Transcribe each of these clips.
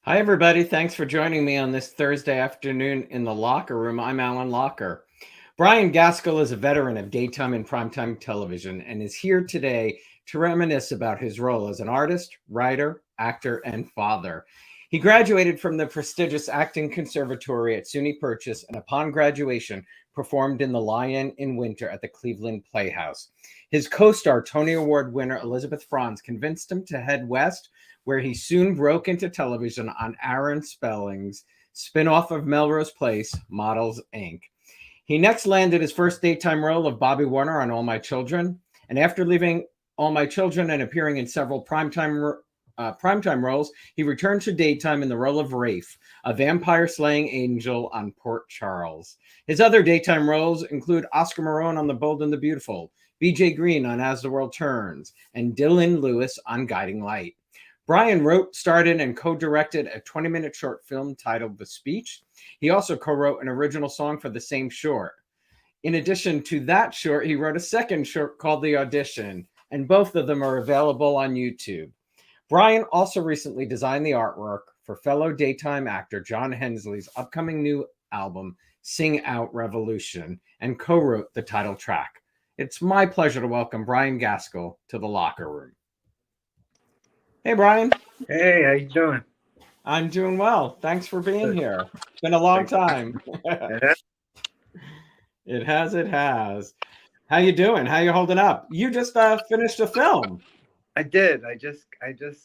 Hi, everybody. Thanks for joining me on this Thursday afternoon in the Locker Room. I'm Alan Locher. Brian Gaskill is a veteran of daytime and primetime television and is here today to reminisce about his role as an artist, writer, actor, and father. He graduated from the prestigious Acting Conservatory at Suny Purchase and upon graduation performed in The Lion in Winter at the Cleveland Playhouse. His co-star, Tony Award winner Elizabeth Franz, convinced him to head west, where he soon broke into television on Aaron Spelling's spin-off of Melrose Place, Models Inc. He next landed his first daytime role of Bobby Warner on All My Children, and after leaving All My Children and appearing in several primetime roles, he returned to daytime in the role of Rafe, a vampire-slaying angel on Port Charles. His other daytime roles include Oscar Marone on The Bold and the Beautiful, B.J. Greene on As the World Turns, and Dylan Lewis on Guiding Light. Brian wrote, starred in, and co-directed a 20-minute short film titled The Speech. He also co-wrote an original song for the same short. In addition to that short, he wrote a second short called The Audition, and both of them are available on YouTube. Brian also recently designed the artwork for fellow daytime actor John Hensley's upcoming new album, Sing Out Revolution, and co-wrote the title track. It's my pleasure to welcome Brian Gaskill to the Locker Room. Hey, Brian. Hey, how you doing? I'm doing well. Thanks for being Good. here. It's been a long Thanks. time. Yeah, It has. It has. How you doing? How you holding up? You just finished a film. I did. I just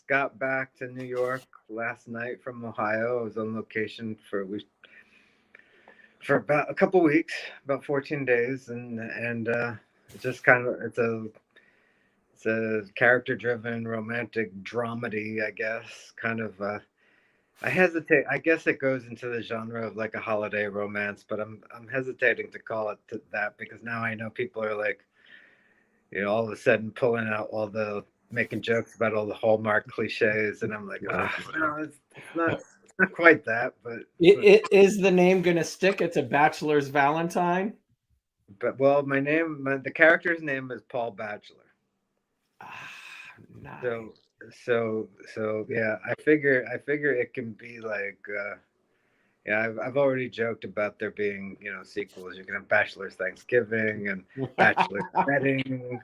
got back to New York last night from Ohio. I was on location for about a couple weeks, about 14 days, and it's just kind of it's a character driven romantic dramedy, I guess. Kind of I hesitate. I guess it goes into the genre of like a holiday romance, but I'm hesitating to call it that because now I know people are like, all of a sudden pulling out all the making jokes about all the Hallmark cliches, and I'm like, oh, no, it's not quite that, Is the name gonna stick? It's a bachelor's Valentine. but well, the character's name is Paul Batchelor. Ah, So nice. so yeah, I figure it can be like. Yeah, I've already joked about there being, sequels. You can have Bachelor's Thanksgiving and Bachelor's Wedding,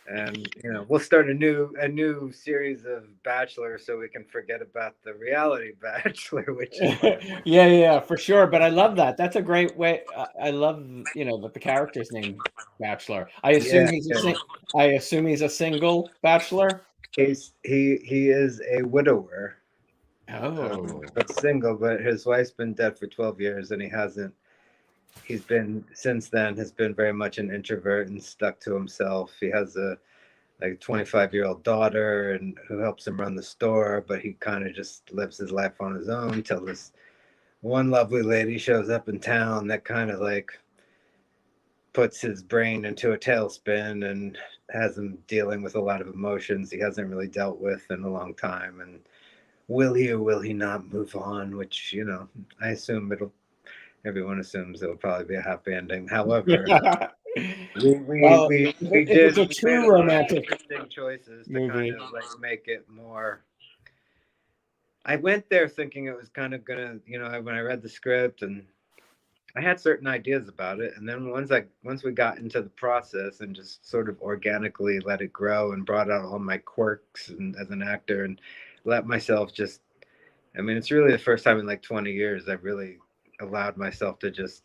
and we'll start a new series of Bachelor so we can forget about the reality Bachelor, which is Yeah, for sure. But I love that. That's a great way. I love, that the character's name Bachelor. yeah, yeah. I assume he's a single bachelor. He is a widower, Oh. but single. But his wife's been dead for 12 years, and he hasn't. He's been since then has been very much an introvert and stuck to himself. He has a like 25-year-old daughter and who helps him run the store, but he kind of just lives his life on his own till this one lovely lady shows up in town that kind of like puts his brain into a tailspin and has him dealing with a lot of emotions he hasn't really dealt with in a long time. And will he or will he not move on? Which, I assume everyone assumes it'll probably be a happy ending. However, Yeah. we we Well, we we if it's did a we made true a lot of romantic interesting choices to kind movie. of like make it more. I went there thinking it was kind of gonna, when I read the script and I had certain ideas about it, and then once we got into the process and just sort of organically let it grow and brought out all my quirks and as an actor and let myself just. I mean, it's really the first time in like 20 years I've really allowed myself to just,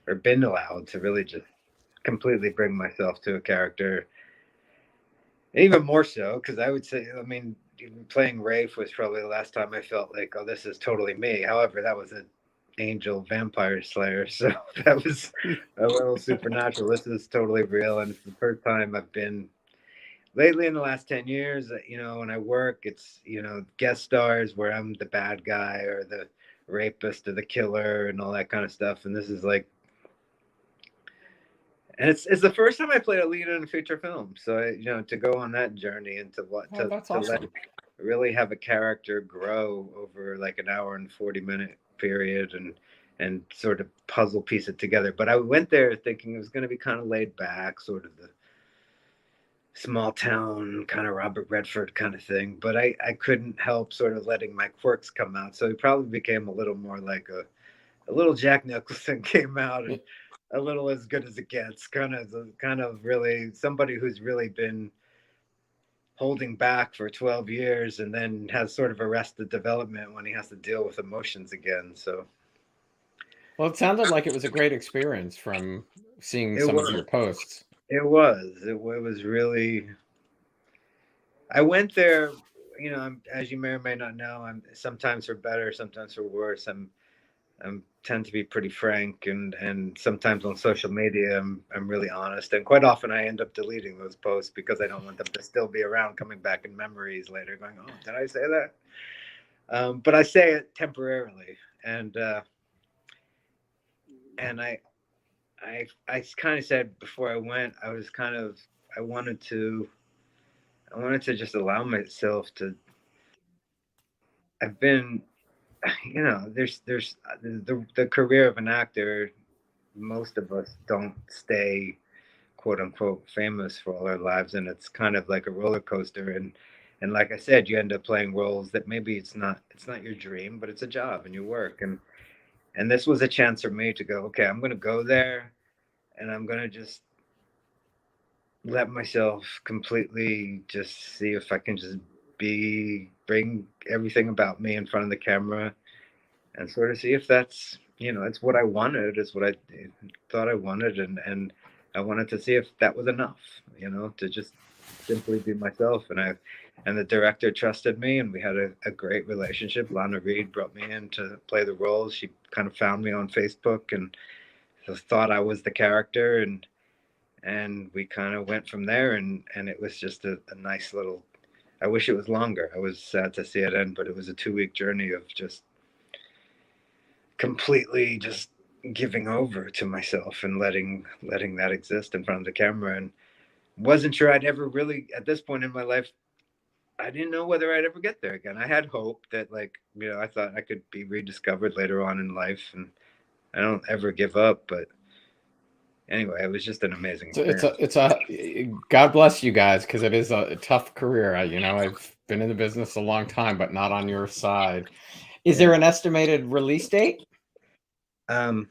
or been allowed to really just completely bring myself to a character. And even more so, because I would say, I mean, even playing Rafe was probably the last time I felt like, oh, this is totally me. However, that was an angel vampire slayer, so that was a little supernatural. This is totally real, and it's the first time I've been lately in the last 10 years. When I work, it's guest stars where I'm the bad guy or the rapist or the killer and all that kind of stuff. And this is like, and it's the first time I played a lead in a feature film. So to go on that journey and to what Oh, that's to let awesome. really have a character grow over like an hour and 40-minute period and sort of puzzle piece it together. But I went there thinking it was going to be kind of laid back, sort of small town kind of Robert Redford kind of thing, but I couldn't help sort of letting my quirks come out. So he probably became a little more like a little Jack Nicholson came out, and a little As Good as It Gets, kind of really somebody who's really been holding back for 12 years and then has sort of arrested development when he has to deal with emotions again. So Well, it sounded like it was a great experience from seeing it some of was, your posts. it was really, I went there, you know, as you may or may not know, I'm sometimes for better, sometimes for worse. I'm tend to be pretty frank, and sometimes on social media I'm really honest, and quite often I end up deleting those posts because I don't want them to still be around, coming back in memories later, going, "Oh, did I say that?" But I say it temporarily, and I kind of said before I went, I was kind of I wanted to I wanted to just allow myself to. I've been, you know, there's the career of an actor. Most of us don't stay quote unquote famous for all our lives, and it's kind of like a roller coaster. And like I said, you end up playing roles that maybe it's not your dream, but it's a job and you work. And this was a chance for me to go, okay, I'm going to go there, and I'm going to just let myself completely just see if I can just bring everything about me in front of the camera, and sort of see if that's, you know, it's what I wanted, is what I thought I wanted, and I wanted to see if that was enough, you know, to just simply be myself. And the director trusted me, and we had a great relationship. Lana Reed brought me in to play the roles. She kind of found me on Facebook and thought I was the character, and we kind of went from there, and it was just a nice little. I wish it was longer. I was sad to see it end, but it was a 2 week journey of just completely just giving over to myself and letting that exist in front of the camera. And wasn't sure I'd ever really, at this point in my life, I didn't know whether I'd ever get there again. I had hope that, like, you know, I thought I could be rediscovered later on in life, and I don't ever give up. But anyway, it was just an amazing So experience. it's a God bless you guys, because it is a tough career. You know, I've been in the business a long time, but not on your side. Is there Yeah. an estimated release date? Um,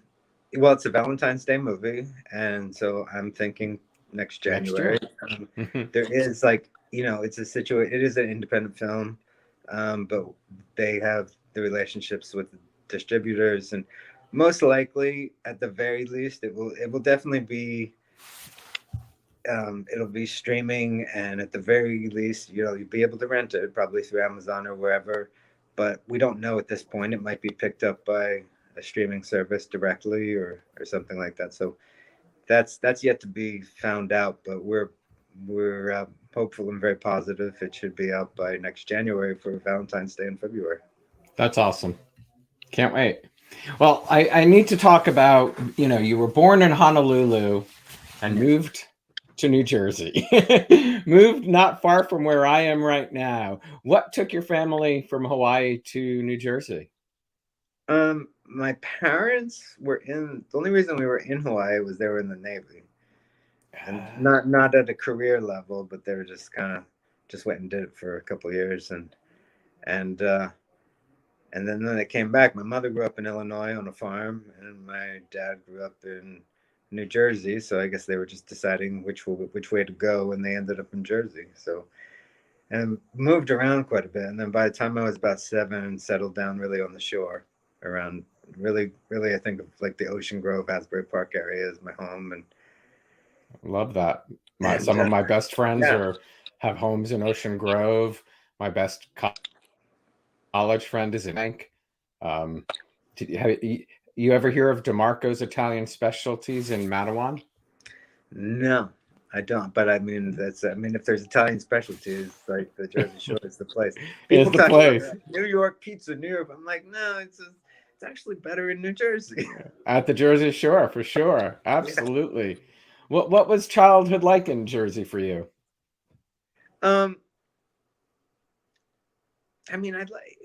well, it's a Valentine's Day movie, and so I'm thinking next Next January. year. Mhm. There is, like, you know, it's a situation. It is an independent film, but they have the relationships with the distributors, and most likely, at the very least, it will definitely be. It'll be streaming, and at the very least, you know, you'll be able to rent it probably through Amazon or wherever. But we don't know at this point. It might be picked up by a streaming service directly, or something like that. So that's yet to be found out. But we're hopeful and very positive it should be out by next January for Valentine's Day in February. That's awesome. Can't wait. Well, I need to talk about, you know, you were born in Honolulu and Yeah. moved to New Jersey. Moved not far from where I am right now. What took your family from Hawaii to New Jersey? My parents were in. The only reason we were in Hawaii was they were in the Navy, and not at a career level, but they were just kind of just went and did it for a couple of years, and uh, and then they came back. My mother grew up in Illinois on a farm, and my dad grew up in New Jersey. So I guess they were just deciding which way to go, and they ended up in Jersey. So, and moved around quite a bit. And then by the time I was about 7, settled down really on the shore, around really I think of like the Ocean Grove, Asbury Park area as my home, Love that. and Some of my best friends yeah. are have homes in Ocean Grove. My best college friend is in Bank. Um, you ever hear of DeMarco's Italian Specialties in Matawan? No, I don't. But I mean, I mean, if there's Italian specialties, like the Jersey Shore is the place. Is People the talk about place New York pizza, New York. I'm like, no, it's actually better in New Jersey. at the Jersey Shore for sure. Yeah. Absolutely. What was childhood like in Jersey for you? Um, I mean, I'd like.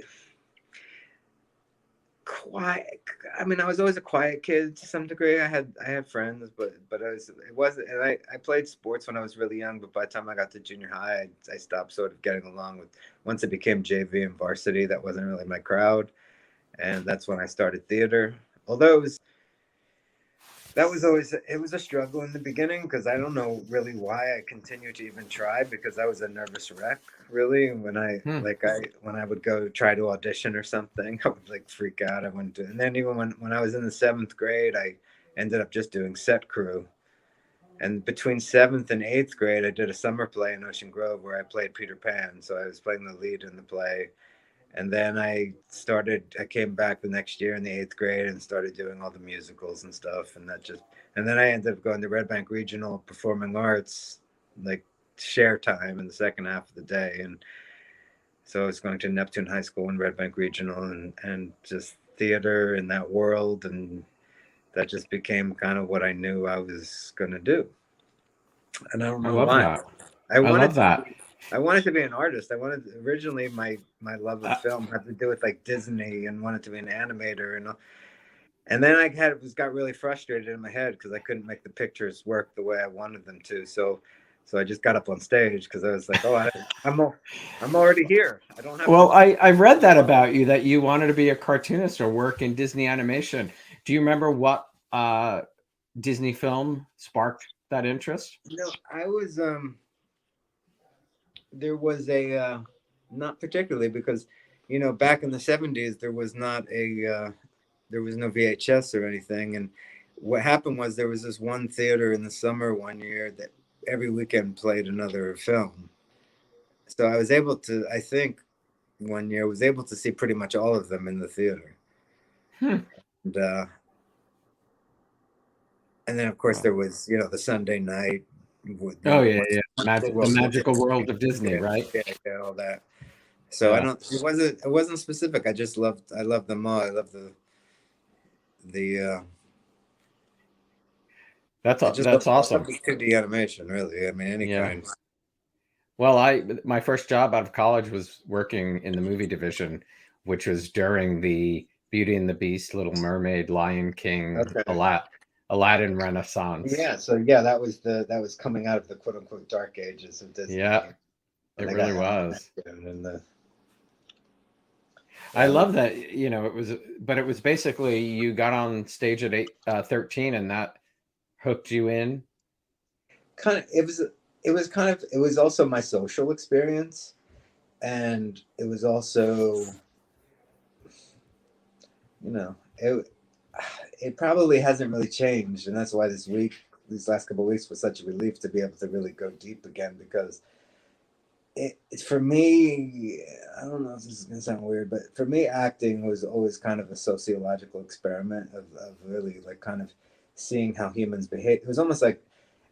quiet. I mean, I was always a quiet kid to some degree. I had friends, but it wasn't. And I played sports when I was really young, but by the time I got to junior high, I stopped sort of getting along with. Once it became JV and varsity, that wasn't really my crowd, and that's when I started theater. Although that was always it was a struggle in the beginning because I don't know really why I continued to even try because I was a nervous wreck really when when I would go try to audition or something I would like freak out. I wouldn't do, and then even when I was in the seventh grade I ended up just doing set crew, and between seventh and eighth grade I did a summer play in Ocean Grove where I played Peter Pan, so I was playing the lead in the play. And then I came back the next year in the eighth grade and started doing all the musicals and stuff. And then I ended up going to Red Bank Regional Performing Arts, like share time in the second half of the day. And so I was going to Neptune High School and Red Bank Regional and just theater in that world. And that just became kind of what I knew I was going to do. And I don't I know love why. that. I I wanted love to that. I wanted to be an artist. I wanted originally my love of Uh, film had to do with like Disney and wanted to be an animator and then I got really frustrated in my head because I couldn't make the pictures work the way I wanted them to. So I just got up on stage because I was like, oh, I'm already here. I don't have to. well, I read that about you that you wanted to be a cartoonist or work in Disney animation. Do you remember what Disney film sparked that interest? I was there was a not particularly because back in the 70s there was no VHS or anything. And what happened was there was this one theater in the summer one year that every weekend played another film. So I was able to, I think one year was able to see pretty much all of them in the theater. Hmm. And, uh, and then of course Well, there was, the Sunday night, oh yeah, once yeah. The World War magical History, world of Disney, yeah, right? yeah, all that. So Yeah, it wasn't specific. I loved them all. I love the I just that's love awesome. the 2D animation, really. I mean, any Yeah. kind. Well, I my first job out of college was working in the movie division, which was during the Beauty and the Beast, Little Mermaid, Lion King, Okay. Aladdin Renaissance. Yeah. So yeah, that was coming out of the quote unquote dark ages of Yeah, Disney when it they got really was. animated and the I that was love that, it was, but it was basically you got on stage at 13 and that hooked you in. kind of it was also my social experience, and it was also you know it it probably hasn't really changed, and that's why these last couple of weeks was such a relief to be able to really go deep again because it's for me. I don't know if this is gonna sound weird, but for me, acting was always kind of a sociological experiment of really like kind of seeing how humans behave. It was almost like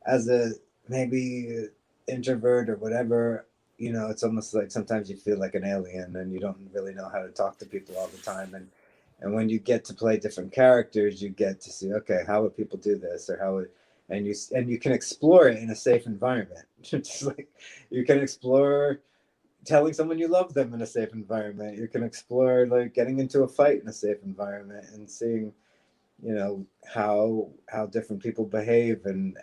as a maybe introvert or whatever. It's almost like sometimes you feel like an alien and you don't really know how to talk to people all the time. And when you get to play different characters, you get to see, okay, how would people do this, or how would, and you can explore it in a safe environment. Just like you can explore telling someone you love them in a safe environment. You can explore like getting into a fight in a safe environment and seeing, how different people behave and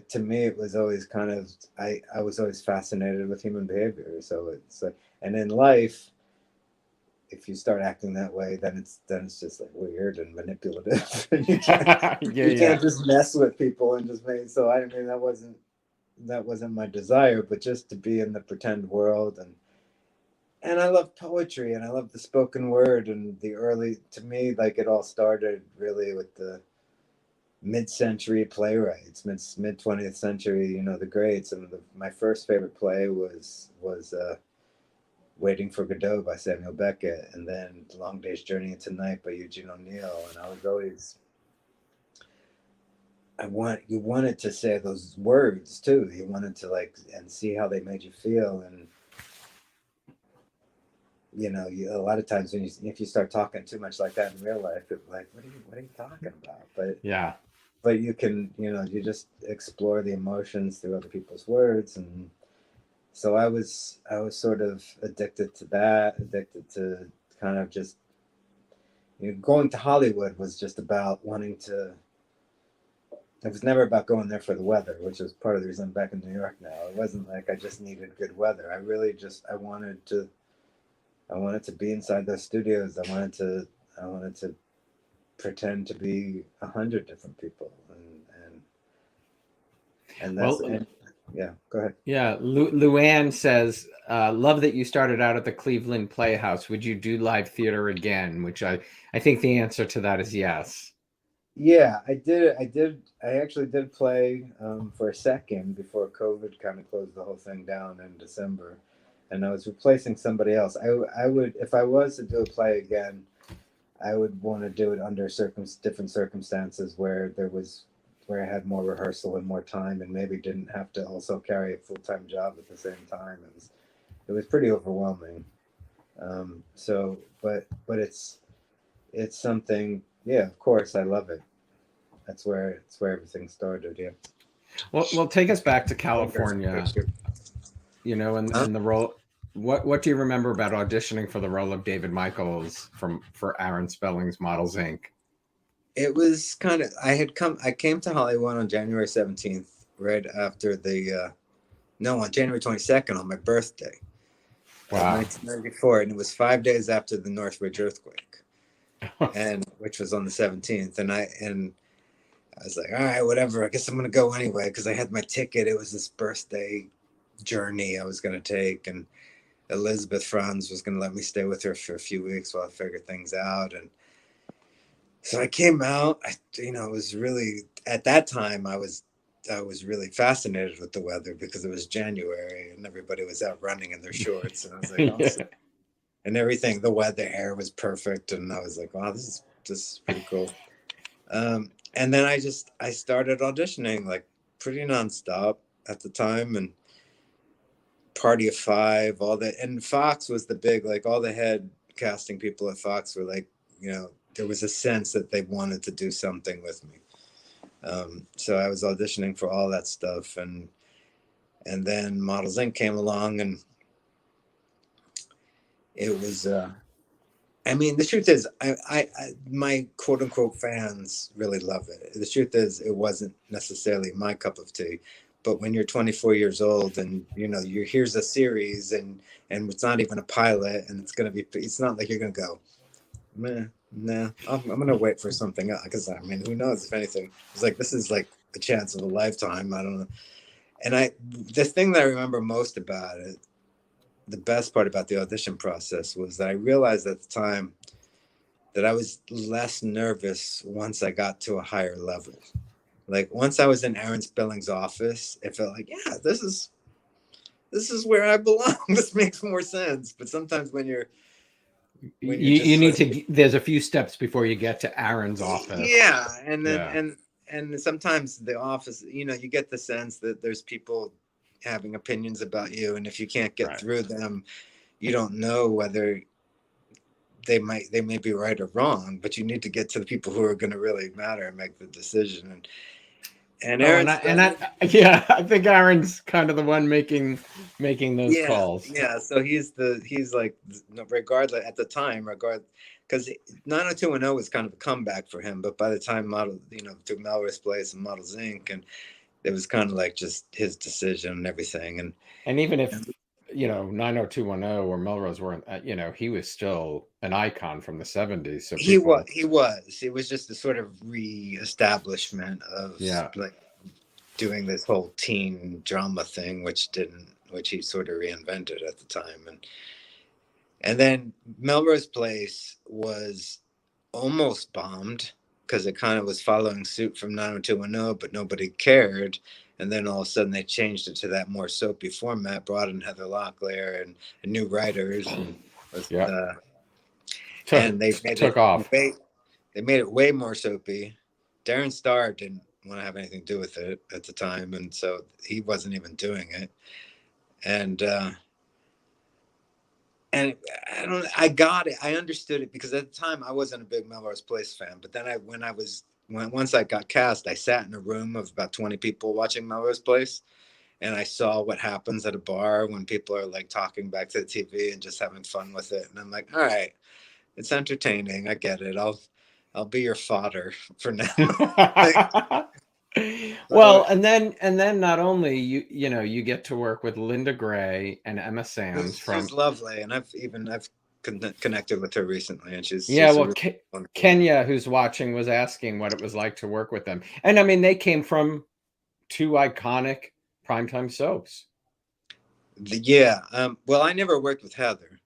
to me it was always kind of I was always fascinated with human behavior. So it's like, and in life, if you start acting that way, then it's just like weird and manipulative. And Yeah, you yeah. can't just mess with people and just make. So I mean that wasn't my desire, but just to be in the pretend world. And I love poetry and I love the spoken word and the early, to me, like it all started really with the mid-century playwrights, mid 20th century, the greats. And my first favorite play was Waiting for Godot by Samuel Beckett, and then The Long Day's Journey into Night by Eugene O'Neill. And I was always, you wanted to say those words too. You wanted to like and see how they made you feel. And a lot of times if you start talking too much like that in real life, it's like, what are you talking about? Yeah. But you can, you just explore the emotions through other people's words. And so I was sort of addicted to that, addicted to kind of just going to Hollywood was just about wanting to. It was never about going there for the weather, which is part of the reason I'm back in New York now. It wasn't like I just needed good weather. I really just I wanted to be inside those studios. I wanted to pretend to be 100 different people, and that's Well, and, yeah. Go ahead. yeah, Luann says, love that you started out at the Cleveland Playhouse. Would you do live theater again? Which I think the answer to that is yes. Yeah, I did. I actually did play for a second before COVID kind of closed the whole thing down in December, and I was replacing somebody else. I would, if I was to do a play again, I would want to do it under different circumstances where I had more rehearsal and more time, and maybe didn't have to also carry a full time job at the same time. It was pretty overwhelming. So, but it's something. Yeah, of course, I love it. It's where everything started. Yeah. Well, take us back to Oh, there's some California. picture. Huh? And the role. What do you remember about auditioning for the role of David Michaels for Aaron Spelling's Models Inc.? It was kind of. I came to Hollywood on January 17th, right after the. No, on January 22nd, on my birthday of Wow. 1994, and it was 5 days after the Northridge earthquake, and which was on the 17th, and I was like, all right, whatever. I guess I'm gonna go anyway because I had my ticket. It was this birthday journey I was gonna take, and Elizabeth Franz was gonna let me stay with her for a few weeks while I figured things out, and so I came out. It was really at that time I was really fascinated with the weather because it was January and everybody was out running in their shorts, and I was like, Yeah. awesome. And everything, the weather, air was perfect, and I was like, wow, this is pretty cool. And then I started auditioning like pretty nonstop at the time, and Party of Five, all that, and Fox was the big, like, all the head casting people at Fox were like, there was a sense that they wanted to do something with me. So I was auditioning for all that stuff, and then Models Inc. came along, and it was. I mean, the truth is, my quote unquote fans really love it. The truth is, it wasn't necessarily my cup of tea. But when you're 24 years old and here's a series and it's not even a pilot and it's not like you're gonna go, man, nah, I'm gonna wait for something else, because I mean, who knows, if anything. It's like, this is like a chance of a lifetime. I don't know. And the thing that I remember most about it, the best part about the audition process, was that I realized at the time that I was less nervous once I got to a higher level. Like, once I was in Aaron Spelling's office, it felt like, yeah, this is where I belong. This makes more sense. But sometimes when you're You just need sort of, to. There's a few steps before you get to Aaron's office. yeah, and then Yeah. and sometimes the office, you get the sense that there's people having opinions about you, and if you can't get Right. through them, you don't know whether they may be right or wrong, but you need to get to the people who are going to really matter and make the decision. And Oh, Aaron Spelling, yeah, I think Aaron's kind of the one making those yeah, calls. yeah. So he's like, regardless at the time, because 90210 was kind of a comeback for him, but by the time through Melrose Place and Models Inc., and it was kind of like just his decision and everything. And even if 90210 or Melrose weren't, he was still an icon from the '70s. So people, it was just a sort of re-establishment of, yeah, like, doing this whole teen drama thing, which he sort of reinvented at the time. And then Melrose Place was almost bombed because it kind of was following suit from 90210, but nobody cared. And then all of a sudden they changed it to that more soapy format, brought in Heather Locklear and new writers, yeah, and they made took off. they made it way more soapy. Darren Star didn't want to have anything to do with it at the time, and so he wasn't even doing it. And I got it. I understood it because at the time I wasn't a big Melrose Place fan. But then once I got cast, I sat in a room of about 20 people watching Melrose Place, and I saw what happens at a bar when people are like talking back to the TV and just having fun with it. And I'm like, all right, it's entertaining. I get it. I'll be your fodder for now. Like, Well, and then not only you get to work with Linda Gray and Emma Samms she's from lovely, and I've connected with her recently, and yeah, she's a well, really wonderful woman. Kenya, who's watching, was asking what it was like to work with them. And I mean, they came from two iconic primetime soaps. Yeah. Well, I never worked with Heather.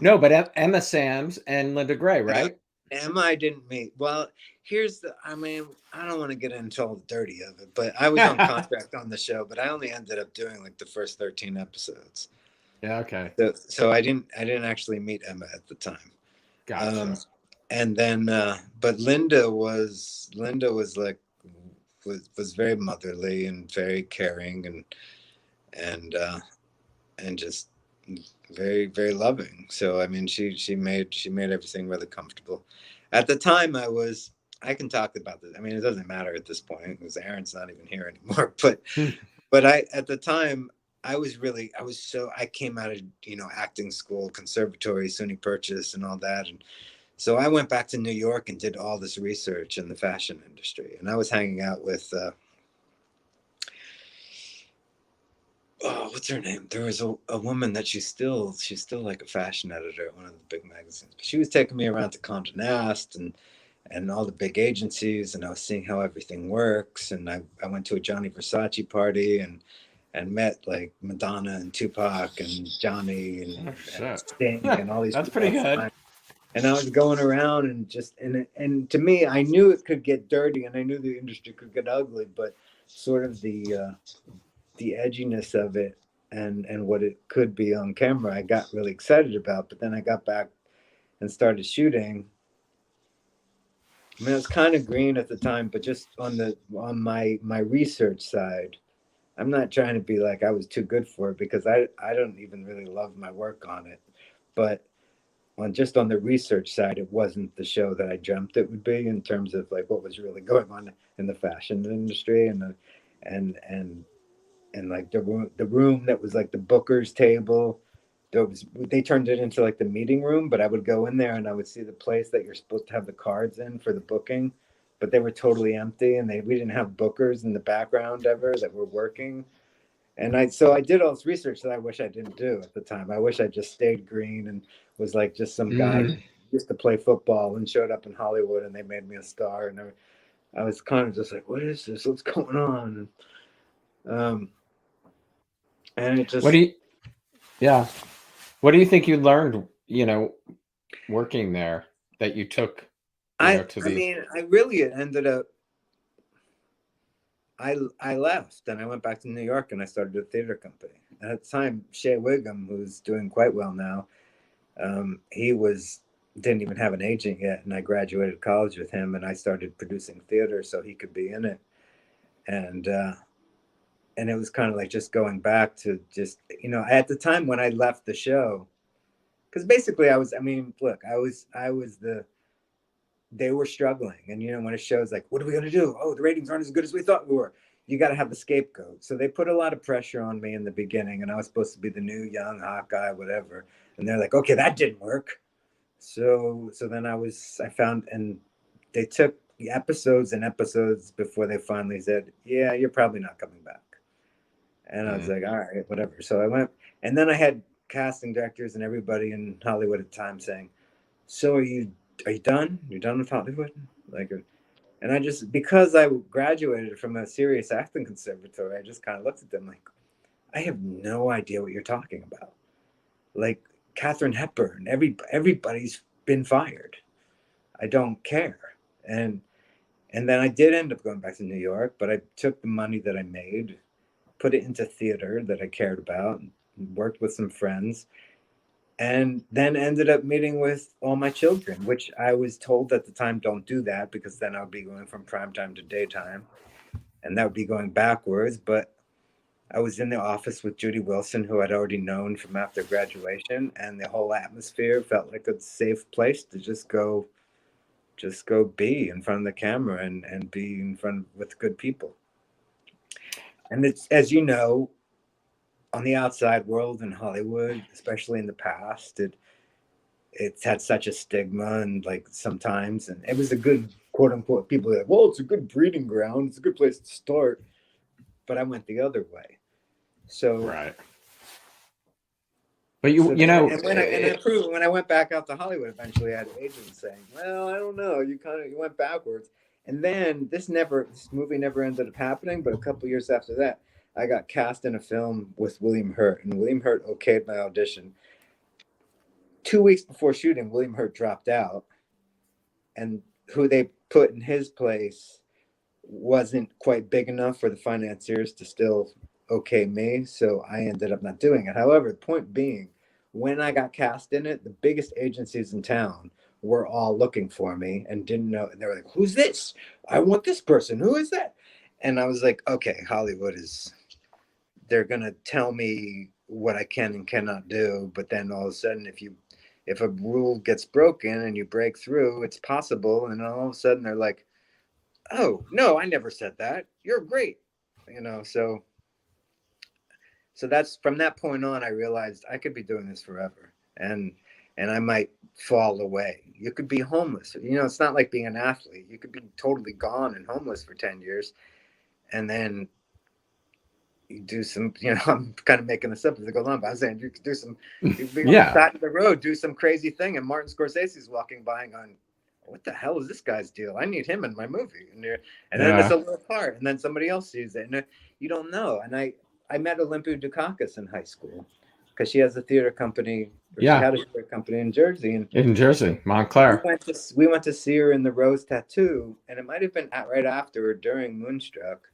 No, Um, but Emma Samms and Linda Gray, uh, right? Emma, I didn't meet. Well, here's the. I mean, I don't want to get into all the dirty of it, but I was on contract on the show, but I only ended up doing like the first 13 episodes. Yeah, okay. So I didn't actually meet Emma at the time. Um, Gotcha. and then, but Linda was like was very motherly and very caring and and just very very loving. So I mean, she made everything really comfortable. At the time, I can talk about this. I mean, it doesn't matter at this point because Aaron's not even here anymore. But I at the time I came out of acting school, conservatory, Suny Purchase, and all that, and so I went back to New York and did all this research in the fashion industry, and I was hanging out with oh, what's her name? There was a woman that she's still like a fashion editor at one of the big magazines. But she was taking me around to Condé Nast and all the big agencies, and I was seeing how everything works. And I went to a Johnny Versace party and met like Madonna and Tupac and Johnny Oh and shit. Sting and all these That's people pretty at the good. time. And I was going around and just and to me, I knew it could get dirty and I knew the industry could get ugly, but sort of the edginess of it and what it could be on camera, I got really excited about. But then I got back and started shooting. I mean, it was kind of green at the time, but just on my research side, I'm not trying to be like I was too good for it because I don't even really love my work on it, but on the research side, it wasn't the show that I dreamt it would be in terms of like what was really going on in the fashion industry and and and like the room that was like the booker's table. They turned it into like the meeting room, but I would go in there and I would see the place that you're supposed to have the cards in for the booking, but they were totally empty and we didn't have bookers in the background ever that were working. And I did all this research that I wish I didn't do at the time. I wish I just stayed green and was like just some guy who Mm. used to play football and showed up in Hollywood and they made me a star. And I was kind of just like, what is this? What's going on? Um, and it What just do you yeah. What do you think you learned, working there that you took, to I the mean, I really ended up. I left and I went back to New York and I started a theater company. And at the time, Shea Wiggum, who's doing quite well now, he was didn't even have an agent yet, and I graduated college with him, and I started producing theater so he could be in it, and and it was kind of like just going back to just at the time when I left the show, because basically I mean, look, I was the they were struggling. And when a show's like, what are we going to do? Oh, the ratings aren't as good as we thought we were. You got to have the scapegoat. So they put a lot of pressure on me in the beginning, and I was supposed to be the new young hot guy, whatever. And they're like, okay, that didn't work. So then I found, and they took episodes and episodes before they finally said, yeah, you're probably not coming back. And I was Mm. like, all right, whatever. So I went, and then I had casting directors and everybody in Hollywood at the time saying, so are you done? You're done with Hollywood? Like, and I just, because I graduated from a serious acting conservatory, I just kind of looked at them like, I have no idea what you're talking about. Like Katharine Hepburn, everybody's been fired. I don't care. And and then I did end up going back to New York, but I took the money that I made, put it into theater that I cared about, worked with some friends, and then ended up meeting with all my children, which I was told at the time, don't do that because then I would be going from prime time to daytime and that would be going backwards. But I was in the office with Judy Wilson, who I'd already known from after graduation, and the whole atmosphere felt like a safe place to just go be in front of the camera and be in front with good people. And it's, as you know, on the outside world in Hollywood, especially in the past, it's had such a stigma, and like sometimes, and it was a good quote unquote, people are like, well, it's a good breeding ground, it's a good place to start, but I went the other way. So Right. But so you then know, I proved when I went back out to Hollywood, eventually I had agents saying, well, I don't know, you went backwards. And then this movie never ended up happening, but a couple years after that, I got cast in a film with William Hurt, and William Hurt okayed my audition. 2 weeks before shooting, William Hurt dropped out, and who they put in his place wasn't quite big enough for the financiers to still okay me. So I ended up not doing it. However, the point being, when I got cast in it, the biggest agencies in town were all looking for me and didn't know. And they were like, who's this? I want this person. Who is that? And I was like, okay, Hollywood they're going to tell me what I can and cannot do. But then all of a sudden, if a rule gets broken and you break through, it's possible. And all of a sudden they're like, oh no, I never said that, you're great. So that's from that point on, I realized I could be doing this forever, and I might fall away. You could be homeless, it's not like being an athlete. You could be totally gone and homeless for 10 years, and then you do some, I'm kind of making this up as I go on, but I'm saying you could do some, you be on the side of the road, do some crazy thing, and Martin Scorsese's walking by and going, what the hell is this guy's deal? I need him in my movie. And then it's a little part, and then somebody else sees it, and you don't know. And I met Olympia Dukakis in high school because she has a theater company, or she had a theater company in Jersey. And in Jersey, Montclair. We went to see her in the Rose Tattoo, and it might have been right after or during Moonstruck.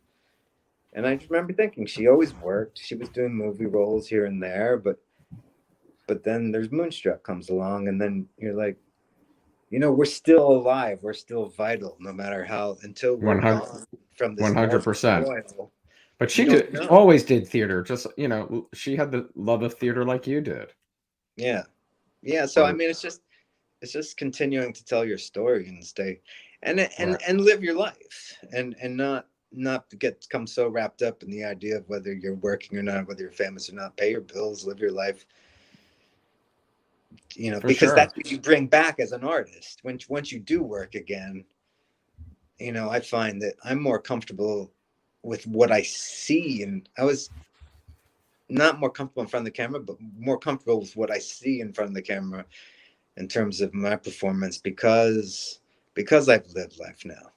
And I just remember thinking, she always worked. She was doing movie roles here and there, but then there's Moonstruck comes along, and then you're like, we're still alive. We're still vital, no matter how, until we're gone from this 100%. But she always did theater. Just, she had the love of theater like you did. Yeah. Yeah. So, I mean, it's just continuing to tell your story and stay and live your life and not become so wrapped up in the idea of whether you're working or not, whether you're famous or not. Pay your bills, live your life. Because that's what you bring back as an artist. Once you do work again, I find that I'm more comfortable with what I see, and I was not more comfortable in front of the camera, but more comfortable with what I see in front of the camera in terms of my performance, because I've lived life now.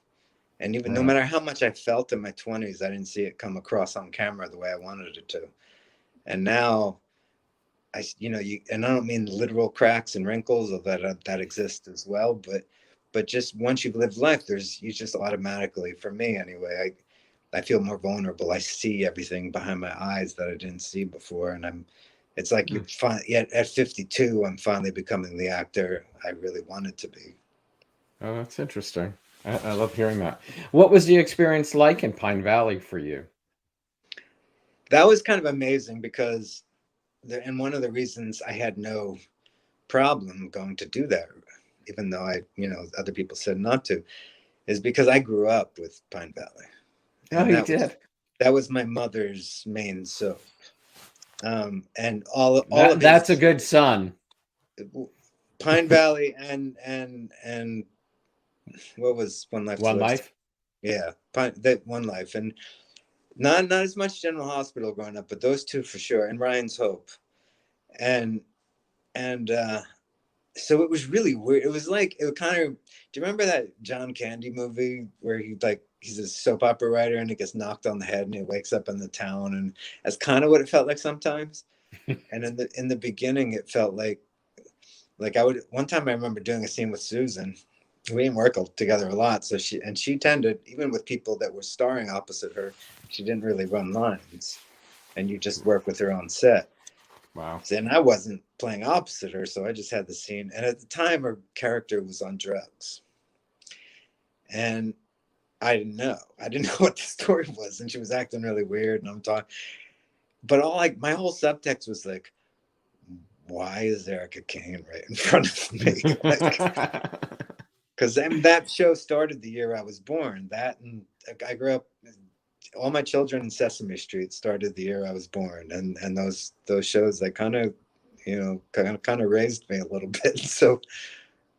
And even no matter how much I felt in my 20s, I didn't see it come across on camera the way I wanted it to. And now and I don't mean literal cracks and wrinkles that exist as well, but just once you've lived life, you just automatically, for me anyway, I feel more vulnerable. I see everything behind my eyes that I didn't see before, and it's like at 52, I'm finally becoming the actor I really wanted to be. Oh, that's interesting. I love hearing that. What was the experience like in Pine Valley for you? That was kind of amazing because and one of the reasons I had no problem going to do that, even though other people said not to, is because I grew up with Pine Valley. And you did. That was my mother's main soap. And all that's a good son. Pine Valley and what was One Life? One Life? Yeah, that One Life, and not as much General Hospital growing up, but those two for sure, and Ryan's Hope, and so it was really weird. It was like, it kind of, do you remember that John Candy movie where he's a soap opera writer and he gets knocked on the head and he wakes up in the town, and that's kind of what it felt like sometimes. And in the beginning, it felt like one time I remember doing a scene with Susan. We didn't work together a lot, so she tended, even with people that were starring opposite her, she didn't really run lines, and you just work with her on set. Wow. And I wasn't playing opposite her, so I just had the scene. And at the time, her character was on drugs, and I didn't know what the story was, and she was acting really weird, and I'm talking, but my whole subtext was like, why is Erica Kane right in front of me? Because that show started the year I was born. That, and I grew up, all my children in Sesame Street started the year I was born, and those shows, they kind of kind of raised me a little bit. So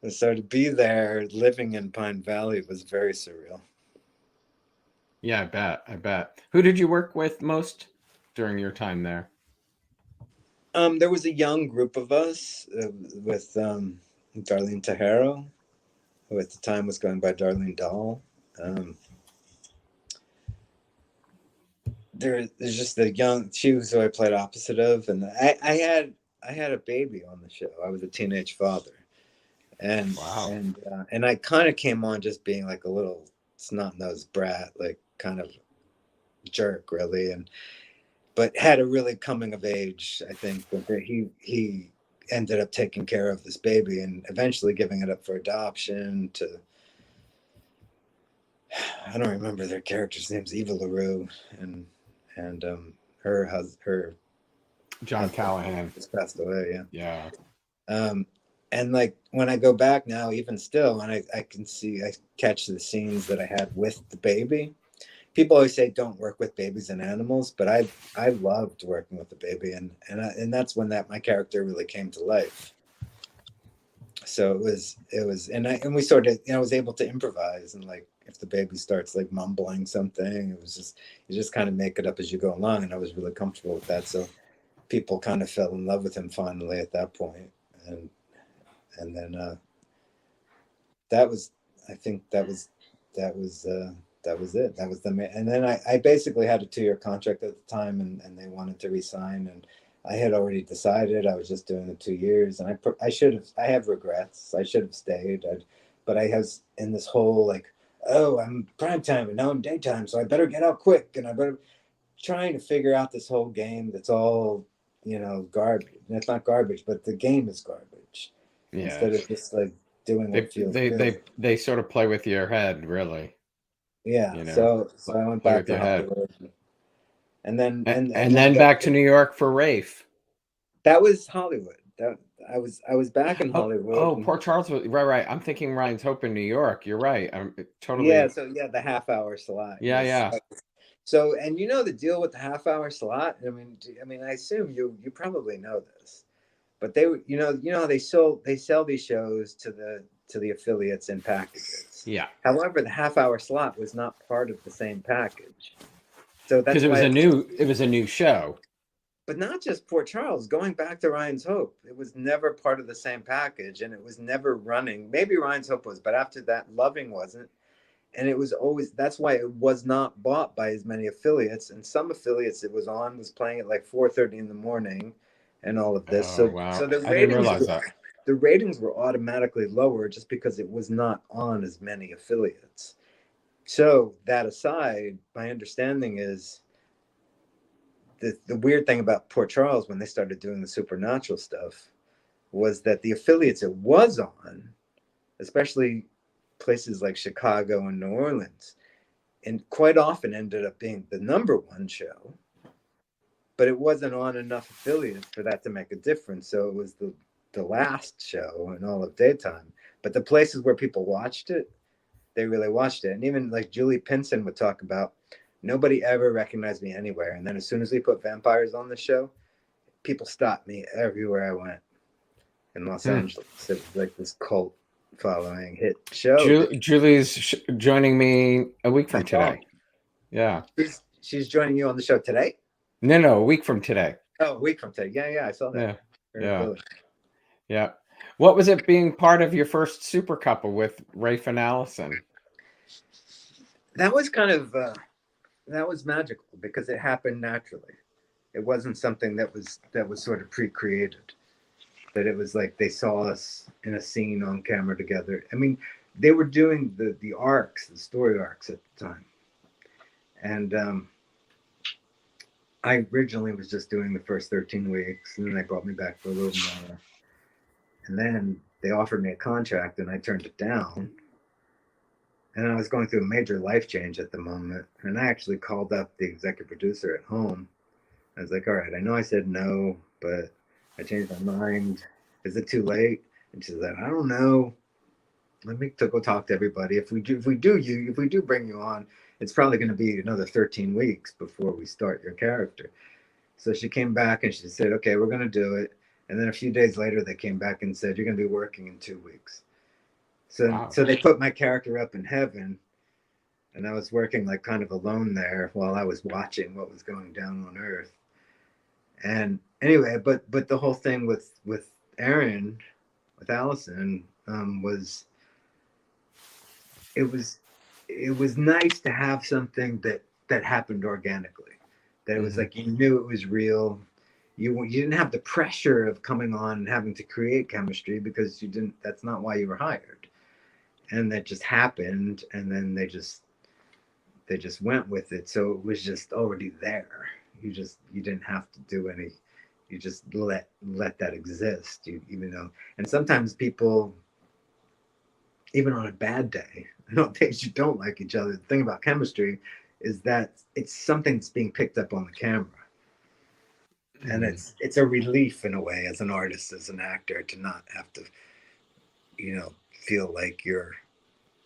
to be there living in Pine Valley was very surreal. Yeah, I bet. Who did you work with most during your time there? There was a young group of us with Darlene Tajero, who at the time was going by Darlene Dahl. There's just the young. She was who I played opposite of, and I had a baby on the show. I was a teenage father, and Wow. and I kind of came on just being like a little snot-nosed brat, like kind of jerk, really, but had a really coming of age. I think that he ended up taking care of this baby and eventually giving it up for adoption to. I don't remember their character's names. Eva LaRue and her John Callahan just passed away. Yeah. And like when I go back now, even still, and I can see, I catch the scenes that I had with the baby. People always say don't work with babies and animals, but I loved working with the baby, and that's when my character really came to life. So it was, and we sort of, I was able to improvise, and like if the baby starts like mumbling something, it was just, you just kind of make it up as you go along, and I was really comfortable with that. So people kind of fell in love with him finally at that point, and then that was, I think that was it. That was and then I basically had a 2-year contract at the time, and they wanted to resign, and I had already decided I was just doing the 2 years, and I have regrets. I should have stayed, but I was in this whole like, oh, I'm prime time and now I'm daytime, so I better get out quick, and I better trying to figure out this whole game that's all, garbage. And it's not garbage, but the game is garbage. Yeah. Instead of just like doing what feels good. They sort of play with your head, really. Yeah. So I went play back with to your head. Hollywood, and then then back to New York for Rafe. That was Hollywood. That I was back in Hollywood. Oh, Port Charles was right. I'm thinking Ryan's Hope in New York. You're right. I'm totally. Yeah. So the half-hour slot. Yeah. So, and the deal with the half-hour slot. I mean, I assume you probably know this, but they, how they sell these shows to the affiliates in packages. Yeah. However, the half-hour slot was not part of the same package. So that's because it was a new show. But not just Port Charles. Going back to Ryan's Hope, it was never part of the same package, and it was never running. Maybe Ryan's Hope was, but after that, Loving wasn't. And it was always, that's why it was not bought by as many affiliates. And some affiliates it was playing at like 4:30 in the morning and all of this. Oh, wow. So the ratings, I didn't realize that. The ratings were automatically lower just because it was not on as many affiliates. So that aside, my understanding is the weird thing about Port Charles when they started doing the supernatural stuff was that the affiliates it was on, especially places like Chicago and New Orleans, and quite often ended up being the #1 show, but it wasn't on enough affiliates for that to make a difference. So it was the last show in all of daytime. But the places where people watched it, they really watched it. And even like Julie Pinson would talk about, nobody ever recognized me anywhere. And then as soon as we put vampires on the show, people stopped me everywhere I went in Los Angeles. It was like this cult following hit show. Julie's joining me a week from today. Yeah. She's joining you on the show today? No, a week from today. Oh, a week from today. Yeah, I saw that. Yeah. What was it being part of your first super couple with Rafe and Allison? That was kind of that was magical because it happened naturally. It wasn't something that was sort of pre-created. That it was like they saw us in a scene on camera together. I mean, they were doing the arcs, the story arcs at the time. And I originally was just doing the first 13 weeks, and then they brought me back for a little more. And then they offered me a contract, and I turned it down. And I was going through a major life change at the moment. And I actually called up the executive producer at home. I was like, all right, I know I said no, but I changed my mind. Is it too late? And she said, I don't know. Let me go talk to everybody. If we do bring you on, it's probably going to be another 13 weeks before we start your character. So she came back and she said, okay, we're going to do it. And then a few days later, they came back and said, "You're going to be working in 2 weeks." Wow. So they put my character up in heaven, and I was working like kind of alone there while I was watching what was going down on Earth. And anyway, but the whole thing with Aaron, with Allison, was it was it was nice to have something that happened organically. That it was like you knew it was real. You didn't have the pressure of coming on and having to create chemistry because you didn't. That's not why you were hired. And that just happened, and then they just went with it. So it was just already there. You didn't have to do any. You just let that exist. You even though, and sometimes people, even on a bad day, on days you don't like each other, the thing about chemistry is that it's something that's being picked up on the camera. And it's a relief in a way as an artist, as an actor, to not have to, feel like you're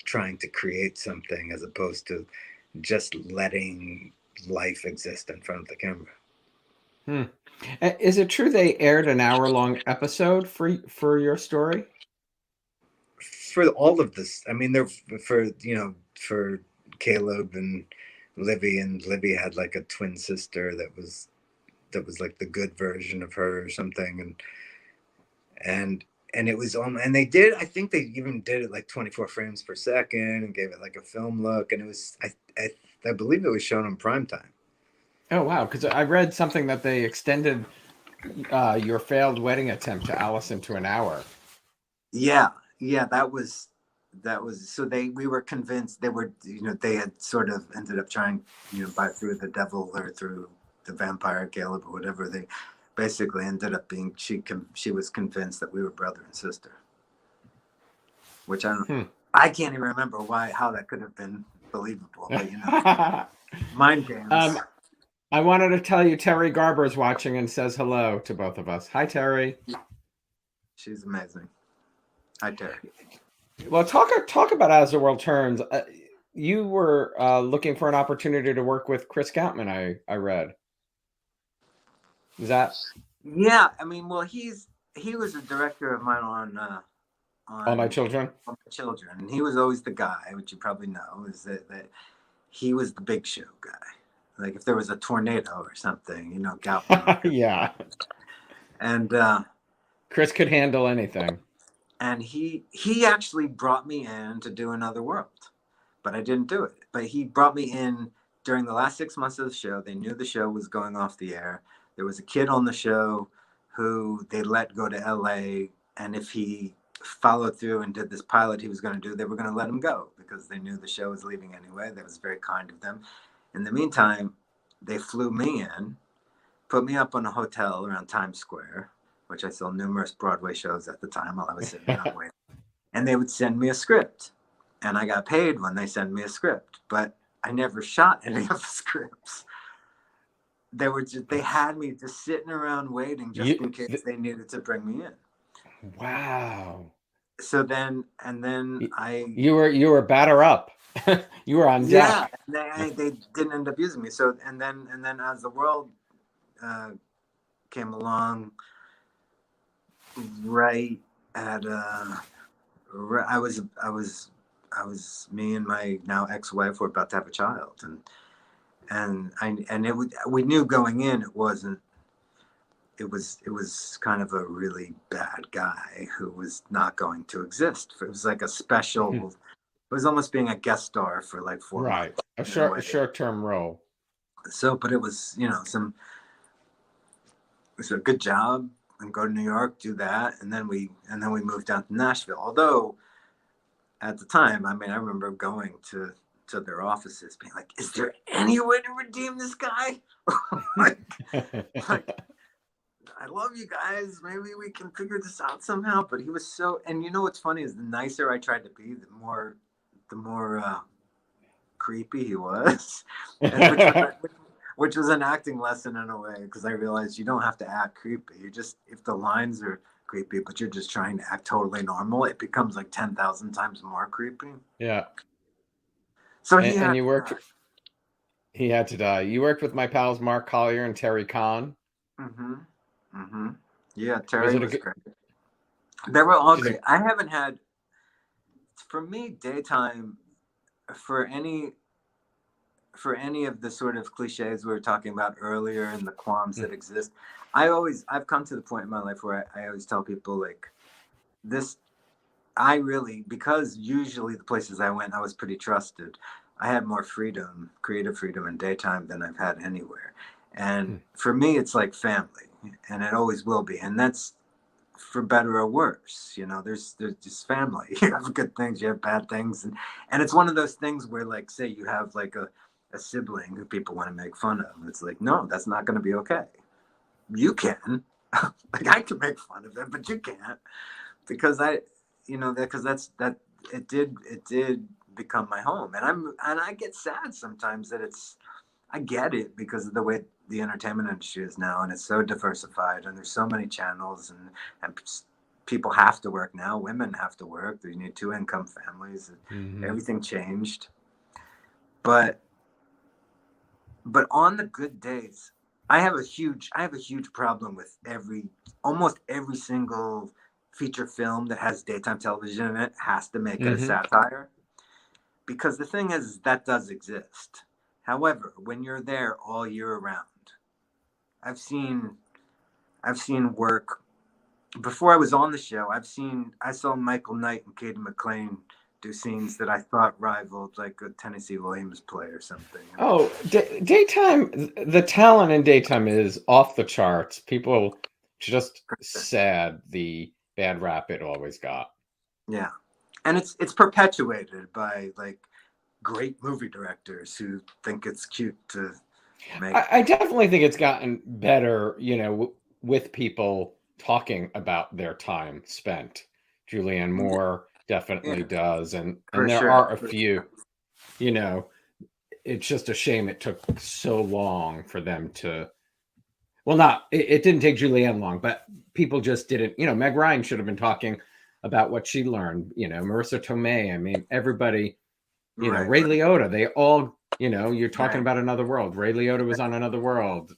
trying to create something as opposed to just letting life exist in front of the camera. Is it true they aired an hour-long episode for your story? For all of this, I mean, they're for Caleb and Livy had like a twin sister that was like the good version of her or something, and it was on, and they did, I think they even did it like 24 frames per second and gave it like a film look, and it was I believe it was shown on primetime. Oh wow! Because I read something that they extended your failed wedding attempt to Allison to an hour. Yeah, that was so we were convinced they were, they had sort of ended up trying, by through the devil or through the vampire Caleb or whatever. They basically ended up being, she was convinced that we were brother and sister, which I can't even remember how that could have been believable, but mind games. I wanted to tell you Terry Garber's watching and says hello to both of us. Hi, Terry. She's amazing. Hi, Terry. Well, talk about As the World Turns. You were looking for an opportunity to work with Chris Goutman. I read. Is that? Yeah, I mean, well, he was a director of mine on All My Children. All My Children, and he was always the guy, which you probably know, is that he was the big show guy. Like if there was a tornado or something, Goutman. Yeah. And Chris could handle anything. And he actually brought me in to do Another World, but I didn't do it. But he brought me in during the last 6 months of the show. They knew the show was going off the air. There was a kid on the show who they let go to LA, and if he followed through and did this pilot he was going to do, they were going to let him go because they knew the show was leaving anyway. That was very kind of them. In the meantime, they flew me in, put me up on a hotel around Times Square, which I saw numerous Broadway shows at the time while I was sitting around waiting. And they would send me a script. And I got paid when they sent me a script, but I never shot any of the scripts. They had me just sitting around waiting just in case they needed to bring me in. Wow. So then you were batter up. You were on deck. Yeah, they didn't end up using me. So and then As the World came along, right at I was me and my now ex-wife were about to have a child, and we knew going in it was kind of a really bad guy who was not going to exist. It was like a special. It was almost being a guest star for like 4 months. Right, a short-term role. So, but it was a good job, and go to New York, do that, and then we moved down to Nashville. Although at the time, I mean, I remember going to their offices, being like, "Is there any way to redeem this guy?" like, I love you guys. Maybe we can figure this out somehow. But he was so, and what's funny is the nicer I tried to be, the more creepy he was, which was an acting lesson in a way, because I realized you don't have to act creepy. You just, if the lines are creepy, but you're just trying to act totally normal, it becomes like 10,000 times more creepy. Yeah. So he had to die. You worked with my pals Mark Collier and Terry Kahn. Yeah, Was Terry it a was good? great. They were all She's a, great. I haven't had, for me, daytime for any for any of the sort of cliches we were talking about earlier and the qualms that exist. I've come to the point in my life where I always tell people like this. I really, because usually the places I went, I was pretty trusted. I had more freedom, creative freedom in daytime than I've had anywhere. And for me, it's like family, and it always will be. And that's for better or worse. You know, there's just family. You have good things, you have bad things, and it's one of those things where, like, say you have like a sibling who people want to make fun of. It's like, no, that's not going to be okay. You can, like, I can make fun of it, but you can't, because that it did become my home, and I get sad sometimes that it's. I get it because of the way the entertainment industry is now, and it's so diversified, and there's so many channels, and people have to work now. Women have to work. You need two income families. Everything changed, but on the good days, I have a huge problem with almost every single feature film that has daytime television in it has to make it a satire, because the thing is that does exist. However, when you're there all year round, I've seen work before I was on the show. I saw Michael Knight and Katie McLean do scenes that I thought rivaled like a Tennessee Williams play or something. Oh, daytime. The talent in daytime is off the charts. People just sad the bad rap it always got. Yeah, and it's perpetuated by like great movie directors who think it's cute to make. I definitely think it's gotten better, with people talking about their time spent. Julianne Moore definitely Yeah, does, and for there sure. are a few. You know, it's just a shame it took so long for them to. Well, not it didn't take Julianne long, but people just didn't. Meg Ryan should have been talking about what she learned. Marissa Tomei. I mean, everybody. Right, Ray right, Liotta. They all. You're talking right. about Another World. Ray Liotta was on Another World.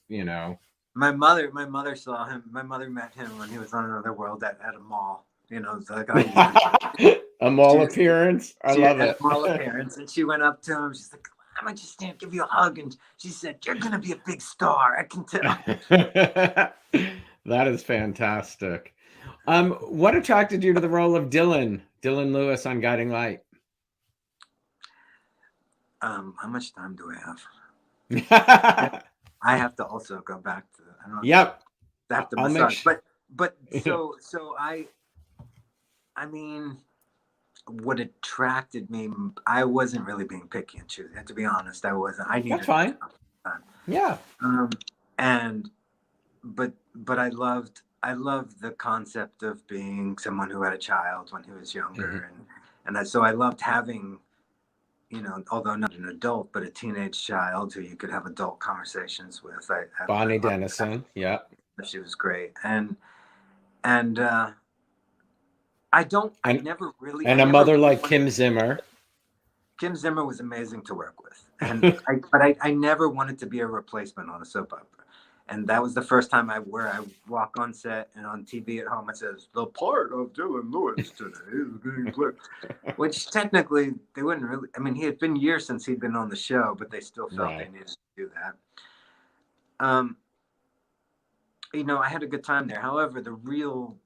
My mother saw him. My mother met him when he was on Another World at a mall. It's like, oh, you. A mall She, appearance. I she love at a it. mall appearance, and she went up to him. She's like, "I'm gonna just stand, give you a hug," and she said, "You're gonna be a big star. I can tell." That is fantastic. What attracted you to the role of Dylan Lewis on Guiding Light? How much time do I have? Yep. I have to also go back to. I don't know. I have to I'll make massage, sure. but so I mean, what attracted me, I wasn't really being picky and choosy. To be honest, I wasn't. I That's needed fine. time. Yeah. And but I loved the concept of being someone who had a child when he was younger, so I loved having, although not an adult, but a teenage child who you could have adult conversations with. I Bonnie loved that. Dennison. Yeah. She was great, and I don't. I And never really. and I a never mother really like wanted. Kim Zimmer. Kim Zimmer was amazing to work with, but I never wanted to be a replacement on a soap opera. And that was the first time where I walk on set and on TV at home, it says the part of Dylan Lewis today is being played, which technically they wouldn't really. I mean, he had been years since he'd been on the show, but they still felt they Right. needed to do that. I had a good time there. However, the real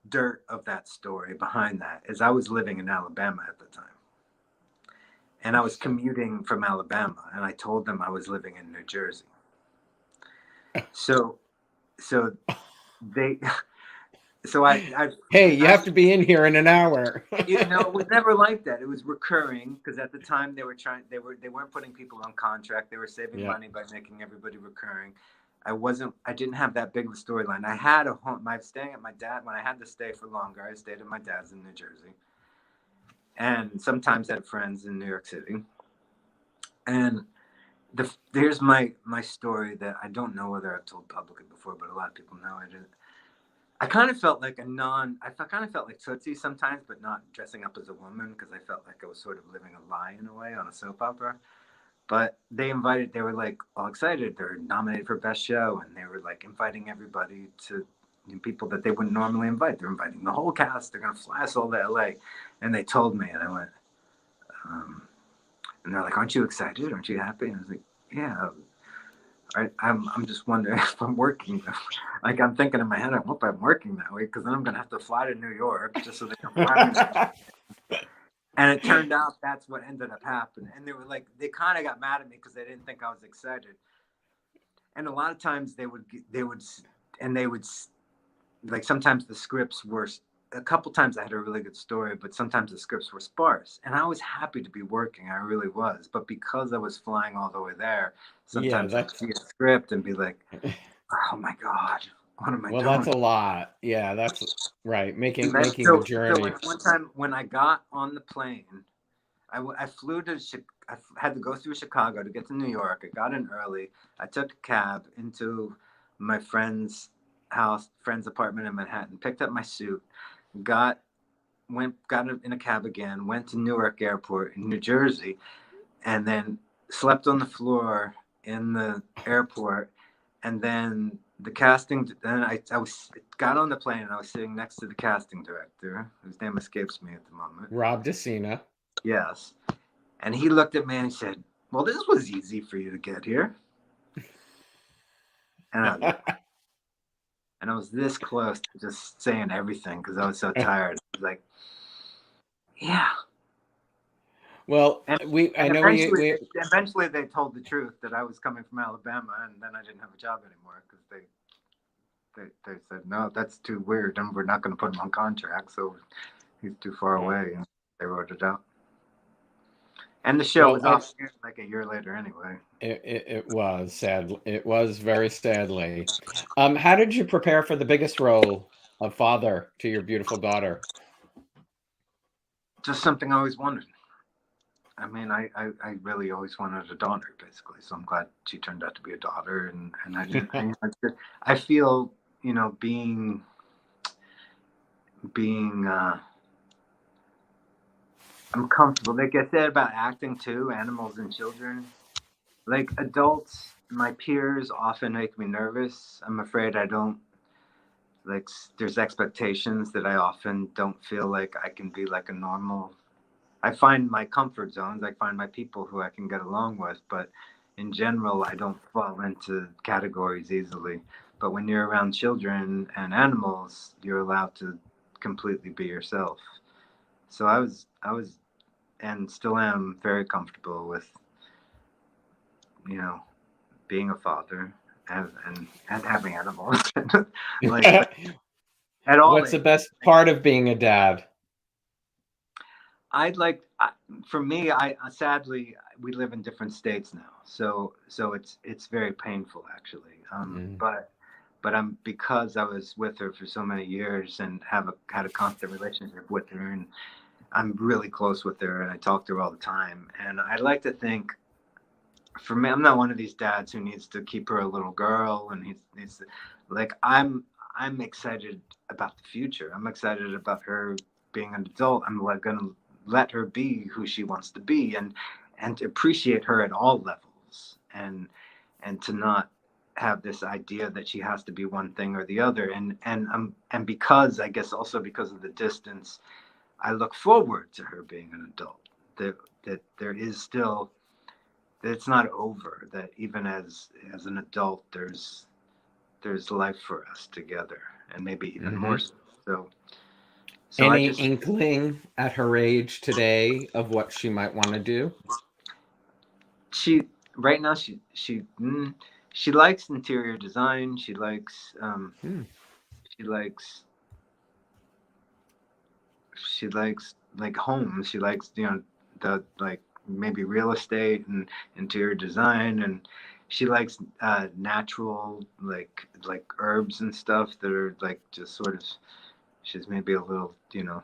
dirt of that story behind that is I was living in Alabama at the time. And I was commuting from Alabama, and I told them I was living in New Jersey. So, so they, so I Hey, you have to be in here in an hour. it was never like that. It was recurring because at the time they weren't putting people on contract. They were saving money by making everybody recurring. I didn't have that big of a storyline. I had a home. I was staying at my dad when I had to stay for longer. I stayed at my dad's in New Jersey, and sometimes had friends in New York City. And here's my story that I don't know whether I've told publicly before, but a lot of people know I did. I kind of felt like I kind of felt like Tootsie sometimes, but not dressing up as a woman, because I felt like I was sort of living a lie in a way on a soap opera. But they were like all excited. They're nominated for Best Show, and they were like inviting everybody to people that they wouldn't normally invite. They're inviting the whole cast. They're going to fly us all to LA. And they told me, and I went, and they're like, aren't you excited? Aren't you happy? And I was like, yeah. I'm just wondering if I'm working. Like, I'm thinking in my head, I hope I'm working that way, because then I'm going to have to fly to New York just so they can fly me. And it turned out that's what ended up happening. And they were like, they kind of got mad at me because they didn't think I was excited. And a lot of times they would, like, sometimes the scripts were, a couple times I had a really good story, but sometimes the scripts were sparse. And I was happy to be working. I really was. But because I was flying all the way there, sometimes I'd see a script and be like, oh my God, what am I doing? Well, that's a lot. Yeah, that's right. Making the journey. So one time when I got on the plane, I flew to, I had to go through Chicago to get to New York. I got in early. I took a cab into my friend's apartment in Manhattan, picked up my suit, got in a cab again, went to Newark Airport in New Jersey, and then slept on the floor in the airport. And then the casting, then I got on the plane and I was sitting next to the casting director, whose name escapes me at the moment. Rob DeCina. Yes. And he looked at me and he said, well, this was easy for you to get here. And I was this close to just saying everything because I was so tired. I was like, yeah. Well, eventually they told the truth that I was coming from Alabama, and then I didn't have a job anymore because they said, no, that's too weird, and we're not going to put him on contract, so he's too far away, and they wrote it out. And the show was off like a year later anyway. It was sad. It was very sadly. How did you prepare for the biggest role of father to your beautiful daughter? Just something I always wanted. I mean, I really always wanted a daughter, basically. So I'm glad she turned out to be a daughter. And I didn't. I feel, being. I'm comfortable. Like I said about acting too, animals and children. Like adults, my peers often make me nervous. I'm afraid I don't. Like, there's expectations that I often don't feel like I can be like a normal. I find my comfort zones. I find my people who I can get along with, but in general, I don't fall into categories easily. But when you're around children and animals, you're allowed to completely be yourself. So I was, and still am very comfortable with, being a father and having animals. Like, at all. What's the best part of being a dad? For me, sadly, we live in different states now, so it's very painful actually. But because I was with her for so many years and had a constant relationship with her, and I'm really close with her, and I talk to her all the time. And I like to think, for me, I'm not one of these dads who needs to keep her a little girl, and he needs to, like, I'm excited about the future. I'm excited about her being an adult. I'm going to let her be who she wants to be, and to appreciate her at all levels, and to not have this idea that she has to be one thing or the other. And because, I guess, also because of the distance, I look forward to her being an adult. That there is still, that it's not over. That even as an adult, there's life for us together, and maybe even more so. So any inkling at her age today of what she might want to do? Right now she likes interior design. She likes like homes. She likes the like maybe real estate and interior design, and she likes natural like herbs and stuff that are like just sort of. She's maybe a little,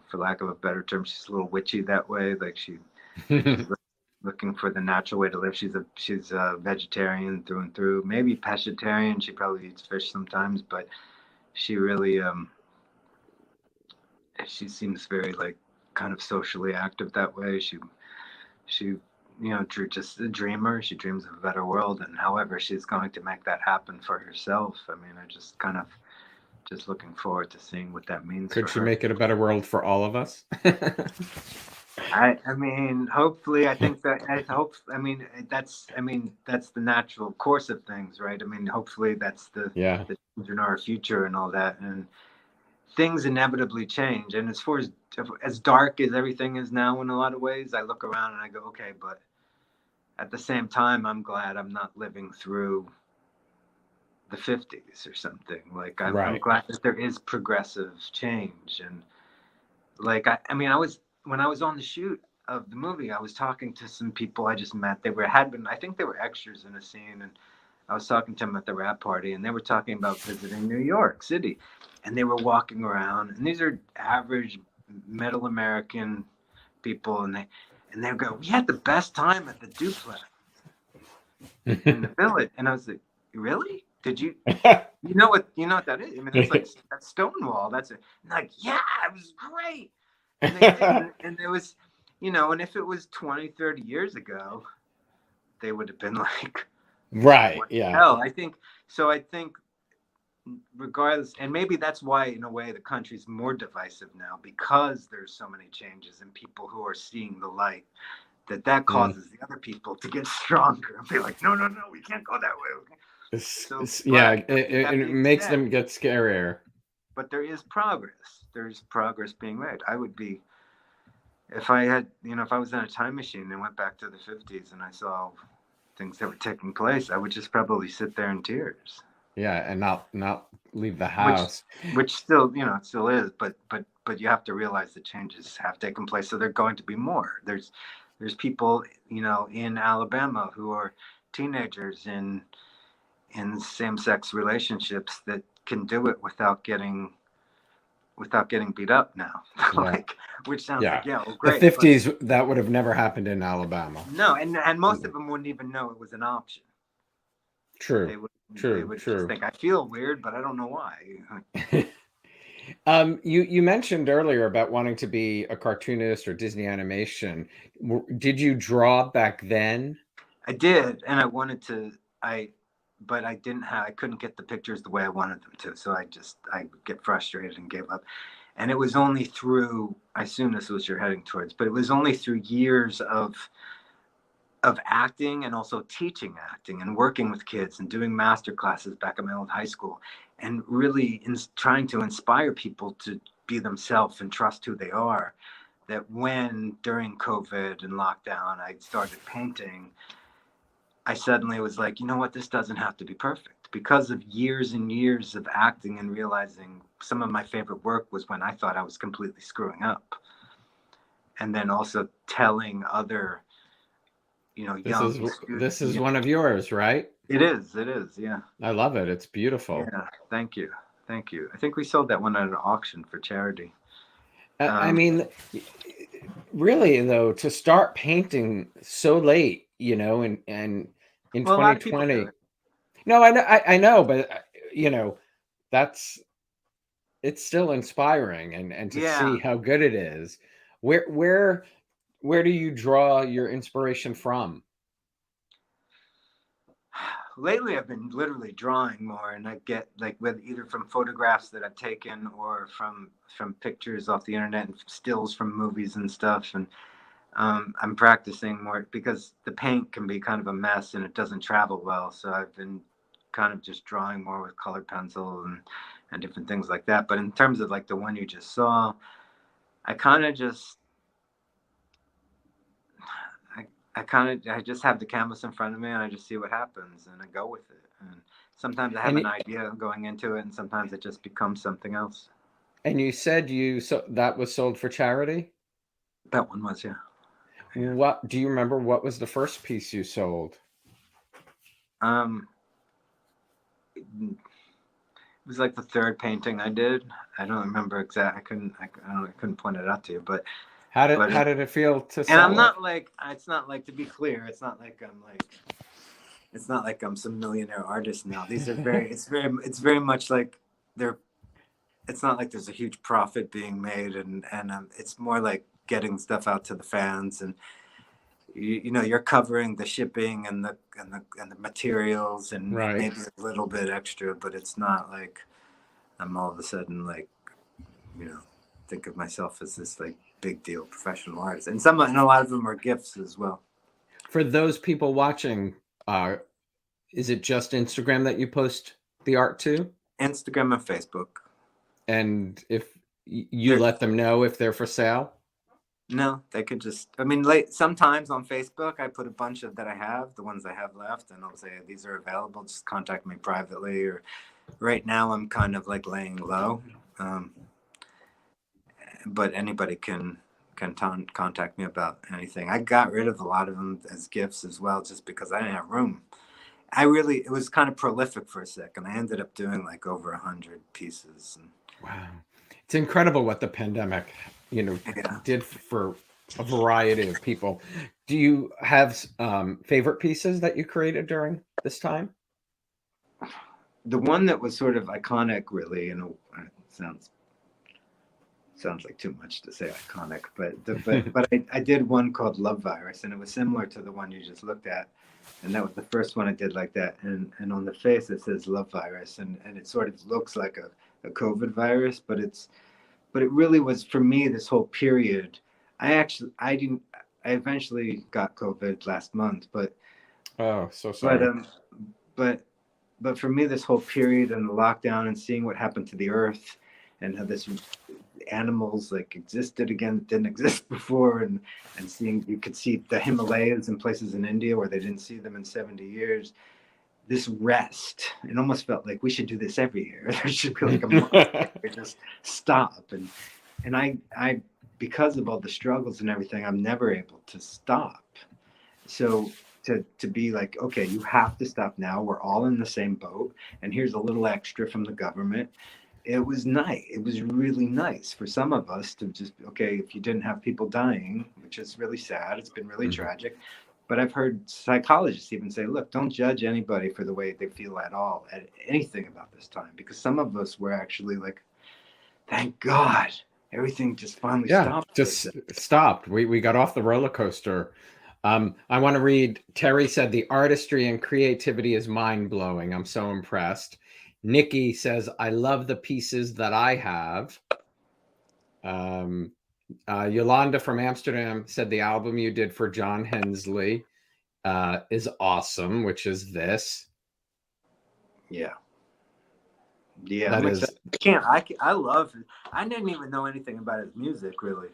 for lack of a better term, she's a little witchy that way. Like she's looking for the natural way to live. She's a vegetarian through and through. Maybe pescatarian. She probably eats fish sometimes, but she really she seems very like kind of socially active that way. She just a dreamer. She dreams of a better world, and however she's going to make that happen for herself. I mean, I just kind of just looking forward to seeing what that means. Could for she her. make it a better world for all of us? I mean, hopefully, I think that I mean, that's the natural course of things, right? I mean, hopefully, that's the Yeah. children are our future and all that, and things inevitably change. And as far as dark as everything is now, in a lot of ways, I look around and I go, okay, but at the same time, I'm glad I'm not living through the 50s or something. Like I'm Right. glad that there is progressive change. And like I mean, when I was on the shoot of the movie, I was talking to some people I just met. I think they were extras in a scene, and I was talking to them at the wrap party, and they were talking about visiting New York City, and they were walking around, and these are average middle American people, and they go, "We had the best time at the duplex in the village," and I was like, "Really? Did you?" You know what that is? I mean, that's Stonewall. That's it. Like, yeah, it was great. And they did, and it was, and if it was 20, 30 years ago, they would have been like, Right. what the Yeah. hell? I think regardless, and maybe that's why, in a way, the country's more divisive now, because there's so many changes and people who are seeing the light, that causes the other people to get stronger and be like, no, we can't go that way. It makes them get scarier. But there is progress. There's progress being made. I would be, if I was in a time machine and went back to the 50s and I saw things that were taking place, I would just probably sit there in tears. Yeah, and not leave the house. Which still, it still is, but you have to realize that changes have taken place. So they're going to be more. There's people, in Alabama who are teenagers in same-sex relationships that can do it without getting beat up now. Like, which sounds like, yeah, well, great. The 50s, that would have never happened in Alabama. No, and most of them wouldn't even know it was an option. True. They would just think, I feel weird, but I don't know why. You mentioned earlier about wanting to be a cartoonist or Disney animation. Did you draw back then? I did, and I wanted to. But I couldn't get the pictures the way I wanted them to. So I would get frustrated and gave up. And it was only through, I assume this was you're heading towards, but it was only through years of acting and also teaching acting and working with kids and doing master classes back at my old high school and really trying to inspire people to be themselves and trust who they are, that when during COVID and lockdown I started painting, I suddenly was like, you know what, this doesn't have to be perfect. Because of years and years of acting and realizing some of my favorite work was when I thought I was completely screwing up. And then also telling other, young students. This is one of yours, right? It is, yeah. I love it. It's beautiful. Yeah, thank you. I think we sold that one at an auction for charity. I mean, really, though, to start painting so late, and in 2020. No, I know, but it's still inspiring, and to see how good it is. Where do you draw your inspiration from? Lately, I've been literally drawing more, and I get either from photographs that I've taken or from pictures off the internet and stills from movies and stuff. And I'm practicing more because the paint can be kind of a mess and it doesn't travel well. So I've been kind of just drawing more with colored pencil and different things like that. But in terms of like the one you just saw, I just have the canvas in front of me and I just see what happens and I go with it. And sometimes I have an idea going into it and sometimes it just becomes something else. And you said that was sold for charity? That one was, yeah. What do you remember? What was the first piece you sold? It was like the third painting I did. I don't remember exactly. I couldn't point it out to you, but how did it feel to sell? And I'm not like, it's not like, to be clear, it's not like I'm some millionaire artist now. These are it's very much like it's not like there's a huge profit being made, and it's more like getting stuff out to the fans, and you're covering the shipping and the materials and maybe a little bit extra, but it's not like I'm all of a sudden like, think of myself as this like big deal professional artist, and a lot of them are gifts as well. For those people watching, is it just Instagram that you post the art to? Instagram and Facebook. And if you let them know if they're for sale? No, they could just, sometimes on Facebook, I put a bunch of that I have, the ones I have left, and I'll say, these are available, just contact me privately. Or right now I'm kind of like laying low. But anybody can contact me about anything. I got rid of a lot of them as gifts as well, just because I didn't have room. It was kind of prolific for a second. I ended up doing like over 100 pieces. Wow. It's incredible what the pandemic, did for a variety of people. Do you have favorite pieces that you created during this time? The one that was sort of iconic, really, it sounds like too much to say iconic, but I did one called Love Virus, and it was similar to the one you just looked at, and that was the first one I did like that. And on the face it says Love Virus, and it sort of looks like a COVID virus, but it really was, for me, this whole period. I eventually got COVID last month, but oh, so sorry. But for me, this whole period and the lockdown and seeing what happened to the earth and how this animals like existed again that didn't exist before, and seeing, you could see the Himalayas in places in India where they didn't see them in 70 years. This rest, it almost felt like we should do this every year. There should be like a month where we just stop. And I because of all the struggles and everything, I'm never able to stop. So to be like, okay, you have to stop now. We're all in the same boat, and here's a little extra from the government. It was nice. It was really nice for some of us to just, okay, if you didn't have people dying, which is really sad, it's been really tragic. But I've heard psychologists even say, look, don't judge anybody for the way they feel at anything about this time, because some of us were actually like, thank God, everything just finally stopped. Just stopped. We got off the roller coaster. I want to read, Terry said, the artistry and creativity is mind-blowing. I'm so impressed. Nikki says, I love the pieces that I have. Yolanda from Amsterdam said the album you did for John Hensley is awesome, which is this. Yeah. That is... I love it. I didn't even know anything about his music, really.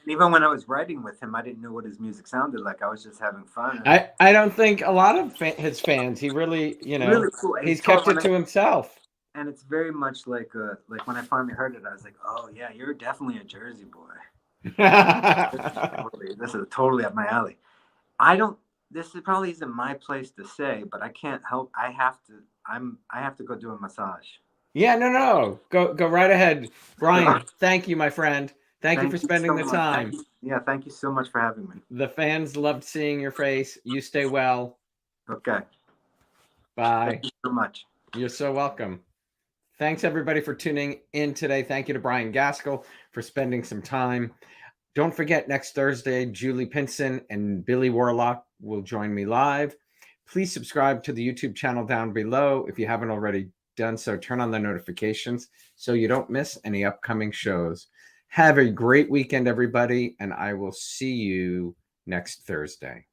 Even when I was writing with him, I didn't know what his music sounded like. I was just having fun. I don't think a lot of his fans, he really, really cool. He's kept it to himself. And it's very much like when I finally heard it, I was like, oh yeah, you're definitely a Jersey boy. This is totally up my alley. This probably isn't my place to say, but I can't help. I have to go do a massage. Yeah, no. Go right ahead. Brian, thank you, my friend. Thank you for spending the time. Thank you so much for having me. The fans loved seeing your face. You stay well. Okay. Bye. Thank you so much. You're so welcome. Thanks, everybody, for tuning in today. Thank you to Brian Gaskill for spending some time. Don't forget, next Thursday, Julie Pinson and Billy Warlock will join me live. Please subscribe to the YouTube channel down below. If you haven't already done so, turn on the notifications so you don't miss any upcoming shows. Have a great weekend, everybody, and I will see you next Thursday.